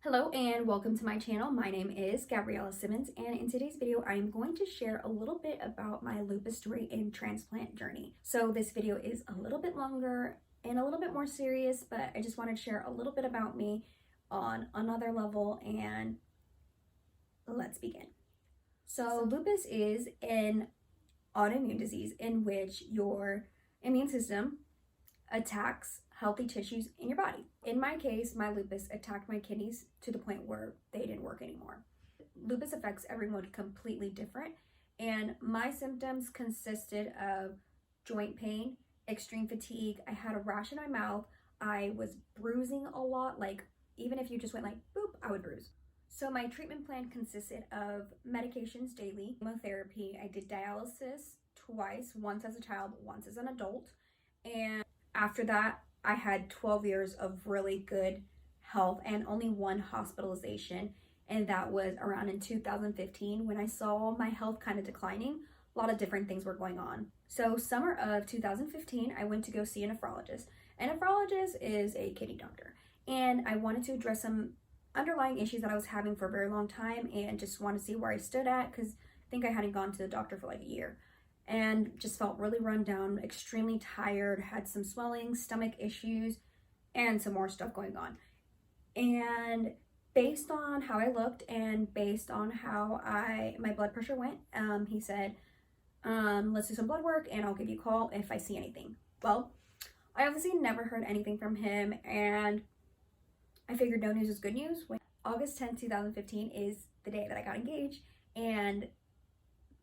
Hello and welcome to my channel. My name is Gabriella Simmons, and in today's video I am going to share a little bit about my lupus story and transplant journey. So this video is a little bit longer and a little bit more serious, but I just wanted to share a little bit about me on another level, and let's begin. So lupus is an autoimmune disease in which your immune system attacks healthy tissues in your body. In my case, my lupus attacked my kidneys to the point where they didn't work anymore. Lupus affects everyone completely different, and my symptoms consisted of joint pain, extreme fatigue. I had a rash in my mouth. I was bruising a lot, like even if you just went like boop, I would bruise. So my treatment plan consisted of medications daily, chemotherapy. I did dialysis twice, once as a child, once as an adult. And after that, I had 12 years of really good health and only one hospitalization, and that was around in 2015 when I saw my health kind of declining. A lot of different things were going on. So summer of 2015, I went to go see a nephrologist. A nephrologist is a kidney doctor, and I wanted to address some underlying issues that I was having for a very long time and just wanted to see where I stood at, because I think I hadn't gone to the doctor for like a year. And just felt really run down, extremely tired, had some swelling, stomach issues, and some more stuff going on. And based on how I looked and based on how my blood pressure went, he said, let's do some blood work and I'll give you a call if I see anything. Well, I obviously never heard anything from him, and I figured no news is good news. August 10th, 2015 is the day that I got engaged, and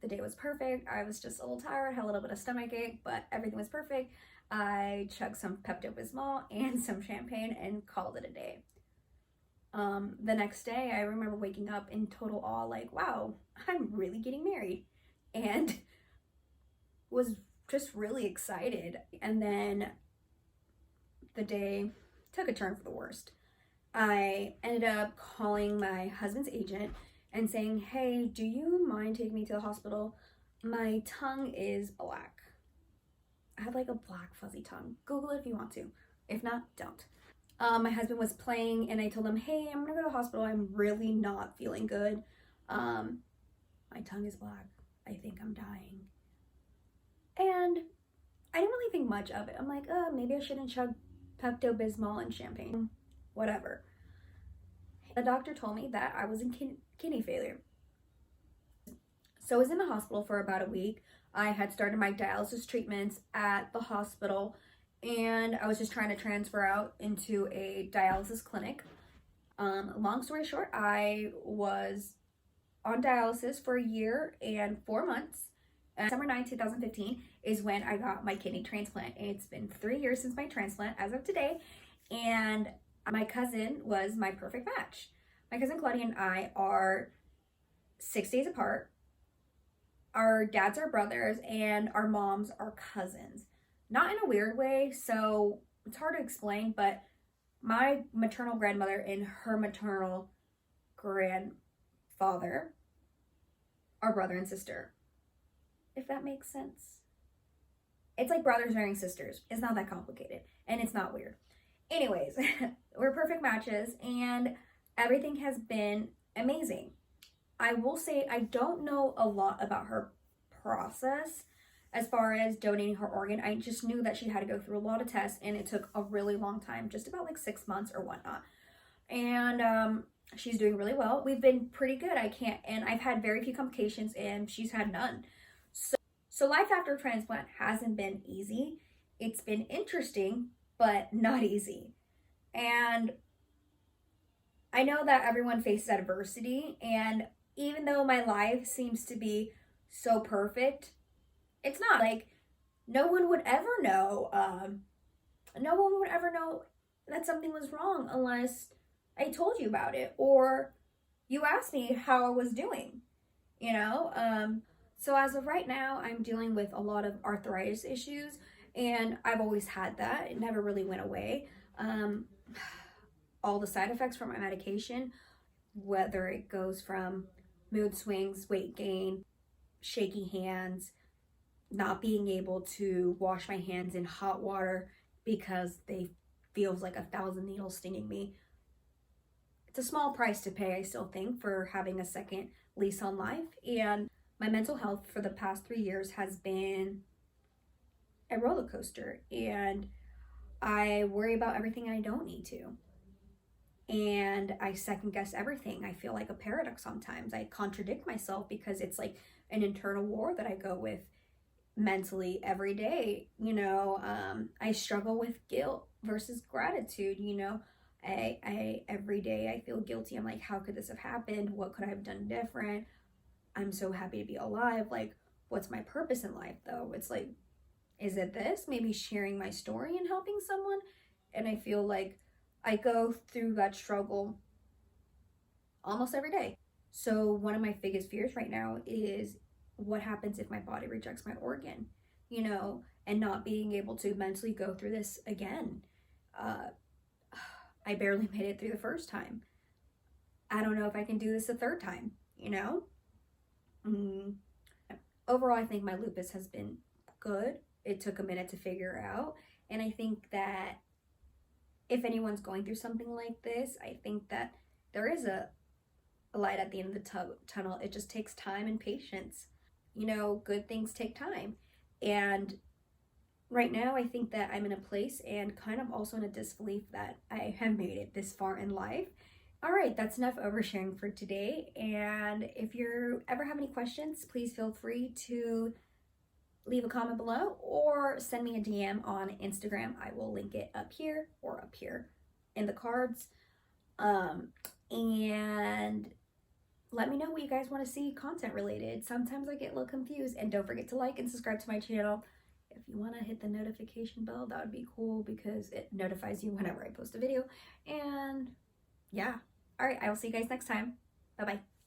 the day was perfect. I was just a little tired, had a little bit of stomach ache, but everything was perfect. I chugged some Pepto-Bismol and some champagne and called it a day. The next day, I remember waking up in total awe, like, wow, I'm really getting married, and was just really excited. And then the day took a turn for the worst. I ended up calling my husband's agent and saying, hey, do you mind taking me to the hospital? My tongue is black. I have like a black fuzzy tongue. Google it if you want to. If not, don't. My husband was playing, and I told him, hey, I'm gonna go to the hospital. I'm really not feeling good. My tongue is black. I think I'm dying. And I didn't really think much of it. I'm like, maybe I shouldn't chug Pepto-Bismol and champagne. Whatever. The doctor told me that I was in kidney failure. So I was in the hospital for about a week. I had started my dialysis treatments at the hospital, and I was just trying to transfer out into a dialysis clinic. Long story short, I was on dialysis for a year and 4 months. December 9, 2015 is when I got my kidney transplant. It's been 3 years since my transplant as of today, and my cousin was my perfect match. My cousin Claudia and I are 6 days apart. Our dads are brothers and our moms are cousins. Not in a weird way, so it's hard to explain, but my maternal grandmother and her maternal grandfather are brother and sister, if that makes sense. It's like brothers marrying sisters. It's not that complicated, and it's not weird. Anyways, we're perfect matches, and everything has been amazing. I will say I don't know a lot about her process as far as donating her organ. I just knew that she had to go through a lot of tests, and it took a really long time, just about like 6 months or whatnot. And she's doing really well. We've been pretty good. And I've had very few complications, and she's had none. So life after transplant hasn't been easy. It's been interesting, but not easy. And I know that everyone faces adversity, and even though my life seems to be so perfect, it's not. Like, no one would ever know that something was wrong unless I told you about it or you asked me how I was doing, you know? So as of right now, I'm dealing with a lot of arthritis issues, and I've always had that. It never really went away. All the side effects from my medication, whether it goes from mood swings, weight gain, shaky hands, not being able to wash my hands in hot water because they feels like 1,000 needles stinging me, it's a small price to pay, I still think, for having a second lease on life. And my mental health for the past 3 years has been a roller coaster, and I worry about everything I don't need to. And I second guess everything. I feel like a paradox sometimes. I contradict myself because it's like an internal war that I go with mentally every day. I struggle with guilt versus gratitude. I every day I feel guilty. I'm like, how could this have happened? What could I have done different? I'm so happy to be alive. Like, what's my purpose in life though? It's like, is it this? Maybe sharing my story and helping someone? And I feel like I go through that struggle almost every day. So one of my biggest fears right now is what happens if my body rejects my organ, and not being able to mentally go through this again. I barely made it through the first time. I don't know if I can do this a third time, Mm. Overall, I think my lupus has been good. It took a minute to figure out. And I think that if anyone's going through something like this, I think that there is a light at the end of the tunnel. It just takes time and patience. Good things take time. And right now, I think that I'm in a place and kind of also in a disbelief that I have made it this far in life. All right, that's enough oversharing for today. And if you ever have any questions, please feel free to leave a comment below or send me a DM on Instagram. I will link it up here or up here in the cards. And let me know what you guys want to see content related. Sometimes I get a little confused. And don't forget to like and subscribe to my channel. If you want to hit the notification bell, that would be cool because it notifies you whenever I post a video. And yeah. All right, I will see you guys next time. Bye-bye.